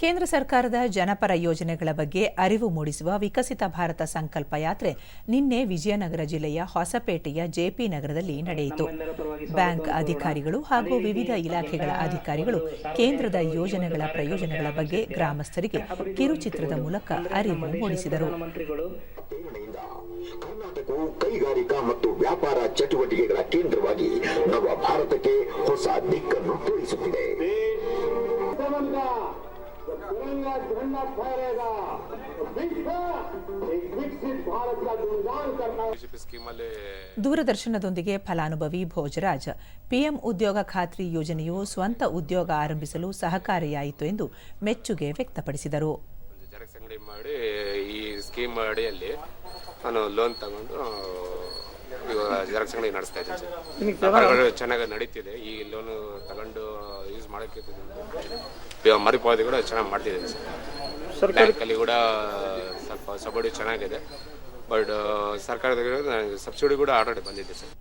ಕೇಂದ್ರ ಸರ್ಕಾರದ ಜನಪರ ಯೋಜನೆಗಳ ಬಗ್ಗೆ ಅರಿವು ಮೂಡಿಸುವ ವಿಕಸಿತ ಭಾರತ ಸಂಕಲ್ಪ ಯಾತ್ರೆ ನಿನ್ನೆ ವಿಜಯನಗರ ಜಿಲ್ಲೆಯ ಹೊಸಪೇಟೆಯ ಜೆಪಿ ನಗರದಲ್ಲಿ ನಡೆಯಿತು. ಬ್ಯಾಂಕ್ ಅಧಿಕಾರಿಗಳು ಹಾಗೂ ವಿವಿಧ ಇಲಾಖೆಗಳ ಅಧಿಕಾರಿಗಳು ಕೇಂದ್ರದ ಯೋಜನೆಗಳ ಪ್ರಯೋಜನಗಳ ಬಗ್ಗೆ ಗ್ರಾಮಸ್ಥರಿಗೆ ಕಿರುಚಿತ್ರದ ಮೂಲಕ ಅರಿವು ಮೂಡಿಸಿದರು. ಕರ್ನಾಟಕವು ಕೈಗಾರಿಕಾ ಮತ್ತು ವ್ಯಾಪಾರ ಚಟುವಟಿಕೆಗಳ ಕೇಂದ್ರವಾಗಿ ನವ ಭಾರತಕ್ಕೆ ಹೊಸ ದಿಕ್ಕನ್ನು ತೋರಿಸುತ್ತಿದೆ. ದೂರದರ್ಶನದೊಂದಿಗೆ ಫಲಾನುಭವಿ ಭೋಜರಾಜ್ ಪಿಎಂ ಉದ್ಯೋಗ ಖಾತ್ರಿ ಯೋಜನೆಯು ಸ್ವಂತ ಉದ್ಯೋಗ ಆರಂಭಿಸಲು ಸಹಕಾರಿಯಾಯಿತು ಎಂದು ಮೆಚ್ಚುಗೆ ವ್ಯಕ್ತಪಡಿಸಿದರು. ಜೆರಾಕ್ಸ್ ಅಂಗಡಿ ಮಾಡಿ ಈ ಸ್ಕೀಮ್ ಅಡಿಯಲ್ಲಿ ನಾನು ಲೋನ್ ತಗೊಂಡು ಜೆರಾಕ್ಸ್ ಅಂಗಡಿ ನಡೆಸ್ತಾ ಇದ್ದೀನಿ. ಚೆನ್ನಾಗಿ ನಡೀತಿದೆ. ಈ ಲೋನ್ ತಗೊಂಡು ಯೂಸ್ ಮಾಡೋಕ್ಕೆ ಮರುಪಾವತಿ ಕೂಡ ಚೆನ್ನಾಗಿ ಮಾಡ್ತಿದ್ದೀನಿ ಸರ್. ಬ್ಯಾಂಕಲ್ಲಿ ಕೂಡ ಸ್ವಲ್ಪ ಸಬ್ಸಿಡಿ ಚೆನ್ನಾಗಿದೆ. ಬಟ್ ಸರ್ಕಾರದ ಸಬ್ಸಿಡಿ ಕೂಡ ಆಲ್ರೆಡಿ ಬಂದಿದೆ ಸರ್.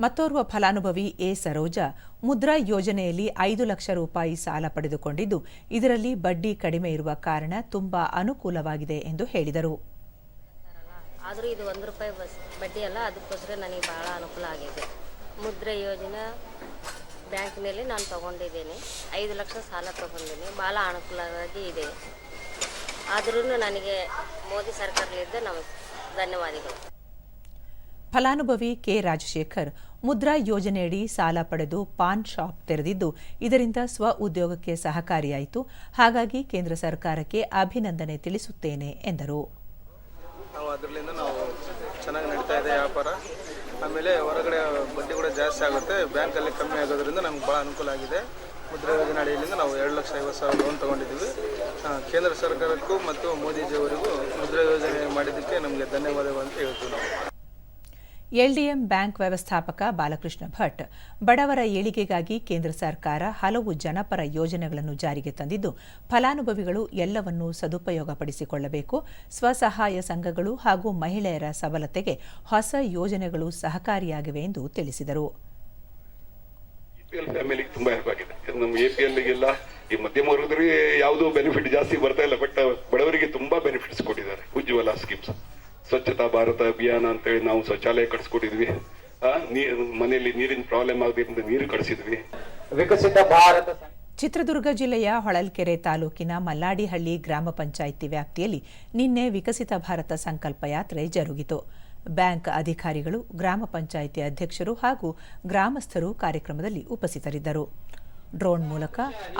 ಮತ್ತೋರ್ವ ಫಲಾನುಭವಿ ಎ ಸರೋಜಾ ಮುದ್ರಾ ಯೋಜನೆಯಲ್ಲಿ 5 ಲಕ್ಷ ರೂಪಾಯಿ ಸಾಲ ಪಡೆದುಕೊಂಡಿದ್ದು, ಇದರಲ್ಲಿ ಬಡ್ಡಿ ಕಡಿಮೆ ಇರುವ ಕಾರಣ ತುಂಬಾ ಅನುಕೂಲವಾಗಿದೆ ಎಂದು ಹೇಳಿದರು. ಆದರೂ ಇದು 1 ರೂಪಾಯಿ ಬಡ್ಡಿ ಅಲ್ಲ, ಅದಕ್ಕೋಸ್ಕರ ನನಗೆ ಬಹಳ ಅನುಕೂಲ ಆಗಿದೆ. ಮುದ್ರಾ ಯೋಜನೆ ಬ್ಯಾಂಕ್ನಲ್ಲಿ ನಾನು ತಗೊಂಡಿದ್ದೇನೆ. 5 ಲಕ್ಷ ಸಾಲ ತಗೊಂಡಿದ್ದೀನಿ. ಭಾಳ ಅನುಕೂಲವಾಗಿ ಇದೆ. ಆದ್ರೂ ನನಗೆ ಮೋದಿ ಸರ್ಕಾರದಿಂದ ನಮಗೆ ಧನ್ಯವಾದಗಳು. ಫಲಾನುಭವಿ ಕೆ ರಾಜಶೇಖರ್ ಮುದ್ರಾ ಯೋಜನೆಯಡಿ ಸಾಲ ಪಡೆದು ಪಾನ್ ಶಾಪ್ ತೆರೆದಿದ್ದು, ಇದರಿಂದ ಸ್ವ ಉದ್ಯೋಗಕ್ಕೆ ಸಹಕಾರಿಯಾಯಿತು. ಹಾಗಾಗಿ ಕೇಂದ್ರ ಸರ್ಕಾರಕ್ಕೆ ಅಭಿನಂದನೆ ತಿಳಿಸುತ್ತೇನೆ ಎಂದರು. ಅದರಿಂದ ನಾವು ಚೆನ್ನಾಗಿ ನಡೀತಾ ಇದೆ ವ್ಯಾಪಾರ. ಆಮೇಲೆ ಹೊರಗಡೆ ಬಡ್ಡಿ ಕೂಡ ಜಾಸ್ತಿ ಆಗುತ್ತೆ, ಬ್ಯಾಂಕಲ್ಲಿ ಕಮ್ಮಿ ಆಗೋದ್ರಿಂದ ನಮ್ಗೆ ಭಾಳ ಅನುಕೂಲ ಆಗಿದೆ. ಮುದ್ರಾ ಯೋಜನೆ ಅಡಿಯಿಂದ ನಾವು 2,50,000 ಲೋನ್ ತೊಗೊಂಡಿದ್ದೀವಿ. ಕೇಂದ್ರ ಸರ್ಕಾರಕ್ಕೂ ಮತ್ತು ಮೋದಿಜಿಯವರಿಗೂ ಮುದ್ರಾ ಯೋಜನೆ ಮಾಡಿದ್ದಕ್ಕೆ ನಮಗೆ ಧನ್ಯವಾದಗಳು ಅಂತ ಹೇಳ್ತೀವಿ ನಾವು. ಎಲ್ಡಿಎಂ ಬ್ಯಾಂಕ್ ವ್ಯವಸ್ಥಾಪಕ ಬಾಲಕೃಷ್ಣ ಭಟ್ ಬಡವರ ಏಳಿಗೆಗಾಗಿ ಕೇಂದ್ರ ಸರ್ಕಾರ ಹಲವು ಜನಪರ ಯೋಜನೆಗಳನ್ನು ಜಾರಿಗೆ ತಂದಿದ್ದು, ಫಲಾನುಭವಿಗಳು ಎಲ್ಲವನ್ನೂ ಸದುಪಯೋಗಪಡಿಸಿಕೊಳ್ಳಬೇಕು. ಸ್ವಸಹಾಯ ಸಂಘಗಳು ಹಾಗೂ ಮಹಿಳೆಯರ ಸಬಲತೆಗೆ ಹೊಸ ಯೋಜನೆಗಳು ಸಹಕಾರಿಯಾಗಿವೆ ಎಂದು ತಿಳಿಸಿದರು. ಫ್ಯಾಮಿಲಿ ತುಂಬಾ ಹೆಲ್ಪ್ ಆಗಿದೆ. ನಮ್ಮ ಎಪಿಎಲ್ಗೆಲ್ಲ ಈ ಮಧ್ಯಮ ವರ್ಗದವರಿಗೆ ಯಾವುದೋ ಬೆನಿಫಿಟ್ ಜಾಸ್ತಿ ಬರ್ತಾ ಇಲ್ಲ, ಬಟ್ ಬಡವರಿಗೆ ತುಂಬಾ ಬೆನಿಫಿಟ್ಸ್ ಕೊಟ್ಟಿದ್ದಾರೆ. ಉಜ್ವಲ ಸ್ಕೀಮ್ಸ್, ಸ್ವಚ್ಛತಾ ಭಾರತ ಅಭಿಯಾನ ಅಂತೇಳಿ ನಾವು ಶೌಚಾಲಯ ಕಟ್ಸ್ಕೊಟ್ಟಿದ್ವಿ. ಮನೆಯಲ್ಲಿ ನೀರಿನ ಪ್ರಾಬ್ಲಮ್ ಆಗದಿಂದ ನೀರು ಕಳಿಸಿದ್ವಿ. ವಿಕಸಿತ ಭಾರತ. ಚಿತ್ರದುರ್ಗ ಜಿಲ್ಲೆಯ ಹೊಳಲ್ಕೆರೆ ತಾಲೂಕಿನ ಮಲ್ಲಾಡಿಹಳ್ಳಿ ಗ್ರಾಮ ಪಂಚಾಯಿತಿ ವ್ಯಾಪ್ತಿಯಲ್ಲಿ ನಿನ್ನೆ ವಿಕಸಿತ ಭಾರತ ಸಂಕಲ್ಪ ಯಾತ್ರೆ ಜರುಗಿತು. ಬ್ಯಾಂಕ್ ಅಧಿಕಾರಿಗಳು, ಗ್ರಾಮ ಪಂಚಾಯಿತಿ ಅಧ್ಯಕ್ಷರು ಹಾಗೂ ಗ್ರಾಮಸ್ಥರು ಕಾರ್ಯಕ್ರಮದಲ್ಲಿ ಉಪಸ್ಥಿತರಿದ್ದರು. ಡ್ರೋನ್ ಮೂಲಕ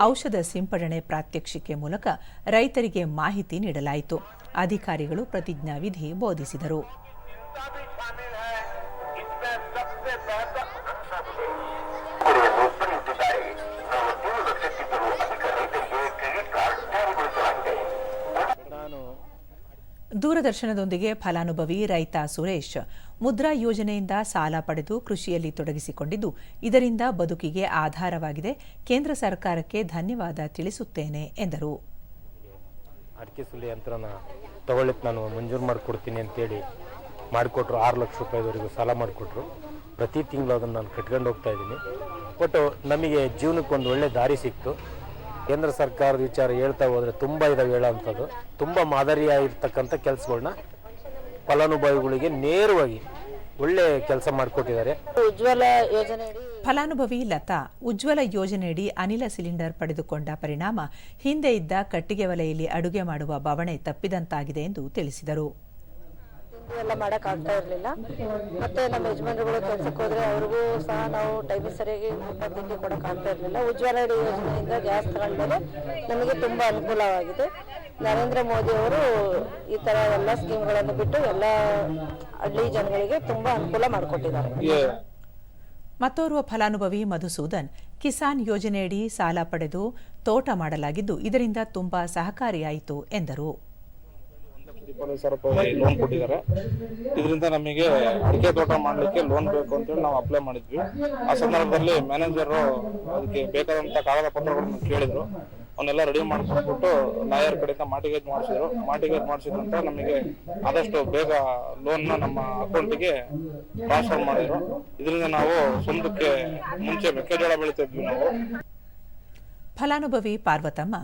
ಔಷಧ ಸಿಂಪಡಣೆ ಪ್ರಾತ್ಯಕ್ಷಿಕೆ ಮೂಲಕ ರೈತರಿಗೆ ಮಾಹಿತಿ ನೀಡಲಾಯಿತು. ಅಧಿಕಾರಿಗಳು ಪ್ರತಿಜ್ಞಾವಿಧಿ ಬೋಧಿಸಿದರು. ದೂರದರ್ಶನದೊಂದಿಗೆ ಫಲಾನುಭವಿ ರೈತ ಸುರೇಶ್ ಮುದ್ರಾ ಯೋಜನೆಯಿಂದ ಸಾಲ ಪಡೆದು ಕೃಷಿಯಲ್ಲಿ ತೊಡಗಿಸಿಕೊಂಡಿದ್ದು, ಇದರಿಂದ ಬದುಕಿಗೆ ಆಧಾರವಾಗಿದೆ. ಕೇಂದ್ರ ಸರ್ಕಾರಕ್ಕೆ ಧನ್ಯವಾದ ತಿಳಿಸುತ್ತೇನೆ ಎಂದರು. ಅಡಿಕೆ ಸುಲಿ ಯಂತ್ರನ ತಗೊಳ್ಳಿಕ್ಕೆ ನಾನು ಮಂಜೂರು ಮಾಡಿಕೊಡ್ತೀನಿ ಅಂತೇಳಿ ಮಾಡಿಕೊಟ್ರು. 6 ಲಕ್ಷ ರೂಪಾಯಿವರೆಗೂ ಸಾಲ ಮಾಡಿಕೊಟ್ರು. ಪ್ರತಿ ತಿಂಗಳು ಅದನ್ನು ನಾನು ಕಟ್ಕೊಂಡು ಹೋಗ್ತಾ ಇದ್ದೀನಿ. ಬಟ್ ನಮಗೆ ಜೀವನಕ್ಕೆ ಒಂದು ಒಳ್ಳೆ ದಾರಿ ಸಿಕ್ತು. ಕೇಂದ್ರ ಸರ್ಕಾರದ ವಿಚಾರ ಹೇಳ್ತಾ ಹೋದರೆ ತುಂಬ ಇದಾವೆ ಹೇಳೋವಂಥದ್ದು. ತುಂಬ ಮಾದರಿಯಾಗಿರ್ತಕ್ಕಂಥ ಕೆಲಸಗಳನ್ನ ಫಲಾನುಭವಿಗಳಿಗೆ ನೇರವಾಗಿ ಒಳ್ಳೆ ಕೆಲಸ ಮಾಡಿಕೊಟ್ಟಿದ್ದಾರೆ. ಉಜ್ವಲ ಯೋಜನೆ ಫಲಾನುಭವಿ ಲತಾ ಉಜ್ವಲ ಯೋಜನೆಯಡಿ ಅನಿಲ ಸಿಲಿಂಡರ್ ಪಡೆದುಕೊಂಡ ಪರಿಣಾಮ ಹಿಂದೆ ಇದ್ದ ಕಟ್ಟಿಗೆ ಒಲೆಯಲ್ಲಿ ಅಡುಗೆ ಮಾಡುವ ಬವಣೆ ತಪ್ಪಿದಂತಾಗಿದೆ ಎಂದು ತಿಳಿಸಿದರು. ಎಲ್ಲ ಮಾಡಕ್ ಆಗ್ತಾ ಇರಲಿಲ್ಲ. ಮತ್ತೆ ನಮ್ಮ ಯಜಮಾನರುಗಳು ಕೆಲಸಕ್ಕೆ ಹೋದ್ರೆ ಅವ್ರಿಗೂ ಸಹ ನಾವು ಟೈಮಿಗೆ ಸರಿಯಾಗಿ ಊಟ ತಿಂಡಿ ಕೊಡಕ್ ಆಗ್ತಾ ಇರಲಿಲ್ಲ. ಉಜ್ವಲ ಯೋಜನೆಯಿಂದ ಗ್ಯಾಸ್ ತಗೊಂಡ್ಮೇಲೆ ನಮಗೆ ತುಂಬಾ ಅನುಕೂಲವಾಗಿದೆ. ನರೇಂದ್ರ ಮೋದಿ ಅವರು ಈ ತರ ಎಲ್ಲ ಸ್ಕೀಮ್ಗಳನ್ನು ಬಿಟ್ಟು ಎಲ್ಲ ಹಳ್ಳಿ ಜನಗಳಿಗೆ ತುಂಬಾ ಅನುಕೂಲ ಮಾಡಿಕೊಟ್ಟಿದ್ದಾರೆ. ಮತ್ತೋರ್ವ ಫಲಾನುಭವಿ ಮಧುಸೂದನ್ ಕಿಸಾನ್ ಯೋಜನೆಯಡಿ ಸಾಲ ಪಡೆದು ತೋಟ ಮಾಡಲಾಗಿದ್ದು, ಇದರಿಂದ ತುಂಬಾ ಸಹಕಾರಿಯಾಯಿತು ಎಂದರು. 20,000 ರೂಪಾಯಿ ಲೋನ್ ಕೊಟ್ಟಿದ್ದಾರೆ. ಇದರಿಂದ ನಮಗೆ ಅಡಿಕೆ ತೋಟ ಮಾಡಲಿಕ್ಕೆ ಲೋನ್ ಬೇಕು ಅಂತೇಳಿ ನಾವು ಅಪ್ಲೈ ಮಾಡಿದ್ವಿ. ಆ ಸಂದರ್ಭದಲ್ಲಿ ಮ್ಯಾನೇಜರ್ ಅದಕ್ಕೆ ಬೇಕಾದಂತ ಕಾಗದ ಪತ್ರಗಳನ್ನು ಕೇಳಿದ್ರು. ಅವನ್ನೆಲ್ಲ ರೆಡಿ ಮಾಡಿಕೊಟ್ಬಿಟ್ಟು ಲಾಯರ್ ಕಡೆಯಿಂದ ಮಾರ್ಟಿಗೇಜ್ ಮಾಡಿಸಿದ್ರಂತ ನಮಗೆ ಆದಷ್ಟು ಬೇಗ ಲೋನ್ನ ನಮ್ಮ ಅಕೌಂಟಿಗೆ ಟ್ರಾನ್ಸ್ಫರ್ ಮಾಡಿದ್ರು. ಇದರಿಂದ ನಾವು ಸ್ವಂತಕ್ಕೆ ಮುಂಚೆ ಮೆಕ್ಕೆಜೋಳ ಬೆಳಿತಿದ್ವಿ ನಾವು. ಫಲಾನುಭವಿ ಪಾರ್ವತಮ್ಮ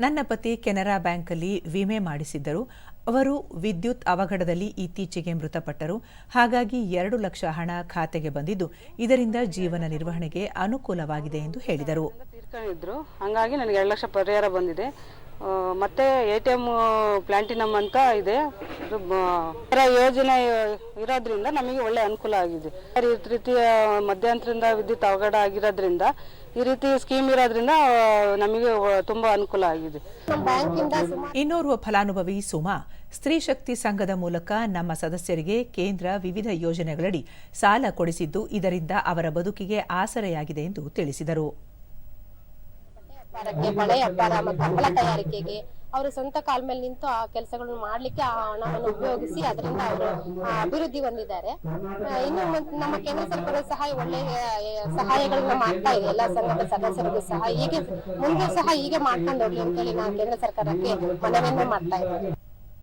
ನನ್ನ ಪತಿ ಕೆನರಾ ಬ್ಯಾಂಕಲ್ಲಿ ವಿಮೆ ಮಾಡಿಸಿದ್ದರು. ಅವರು ವಿದ್ಯುತ್ ಅವಘಡದಲ್ಲಿ ಇತ್ತೀಚೆಗೆ ಮೃತಪಟ್ಟರು. ಹಾಗಾಗಿ 2 ಲಕ್ಷ ಹಣ ಖಾತೆಗೆ ಬಂದಿದ್ದು ಇದರಿಂದ ಜೀವನ ನಿರ್ವಹಣೆಗೆ ಅನುಕೂಲವಾಗಿದೆ ಎಂದು ಹೇಳಿದರು. ತೀರ್ಕೊಂಡಿದ್ರು, ಹಾಗಾಗಿ ನನಗೆ 2 ಲಕ್ಷ ಪರಿಹಾರ ಬಂದಿದೆ. ಮತ್ತೆ ATM ಪ್ಲಾಂಟಿನಮ್ ಅಂತ ಇದೆ, ಯೋಜನೆ ಇರೋದ್ರಿಂದ ನಮಗೆ ಒಳ್ಳೆ ಅನುಕೂಲ ಆಗಿದೆ. ಈ ರೀತಿಯ ಮಧ್ಯಂತರದಿಂದ ವಿದ್ಯುತ್ ಅವಘಡ ಆಗಿರೋದ್ರಿಂದ ಈ ರೀತಿ ಸ್ಕೀಮ್ ಇರೋದ್ರಿಂದ ನಮಗೆ ತುಂಬಾ ಅನುಕೂಲ ಆಗಿದೆ. ಇನ್ನೋರ್ವ ಫಲಾನುಭವಿ ಸುಮಾ, ಸ್ತ್ರೀ ಶಕ್ತಿ ಸಂಘದ ಮೂಲಕ ನಮ್ಮ ಸದಸ್ಯರಿಗೆ ಕೇಂದ್ರ ವಿವಿಧ ಯೋಜನೆಗಳಡಿ ಸಾಲ ಕೊಡಿಸಿದ್ದು ಇದರಿಂದ ಅವರ ಬದುಕಿಗೆ ಆಸರೆಯಾಗಿದೆ ಎಂದು ತಿಳಿಸಿದರು. ಬಳೆ ವ್ಯಾಪಾರ ಮತ್ತು ಹಪ್ಪಳ ತಯಾರಿಕೆಗೆ ಅವರು ಸ್ವಂತ ಕಾಲ ಮೇಲೆ ನಿಂತು ಆ ಕೆಲಸಗಳನ್ನು ಮಾಡ್ಲಿಕ್ಕೆ ಆ ಹಣವನ್ನು ಉಪಯೋಗಿಸಿ ಅದರಿಂದ ಅವರು ಅಭಿವೃದ್ಧಿ ಹೊಂದಿದ್ದಾರೆ. ಇನ್ನು ನಮ್ಮ ಕೇಂದ್ರ ಸರ್ಕಾರ ಸಹ ಒಳ್ಳೆಯ ಸಹಾಯಗಳನ್ನ ಮಾಡ್ತಾ ಇದೆ ಎಲ್ಲ ಸಂಘದ ಸದಸ್ಯರಿಗೂ ಸಹ. ಹೀಗೆ ಮುಂದೆ ಸಹ ಹೀಗೆ ಮಾಡ್ಕೊಂಡು ಹೋಗ್ಲಿ ಅಂತೇಳಿ ನಾವು ಕೇಂದ್ರ ಸರ್ಕಾರಕ್ಕೆ ಮನವಿಯನ್ನು ಮಾಡ್ತಾ ಇದ್ದೀವಿ.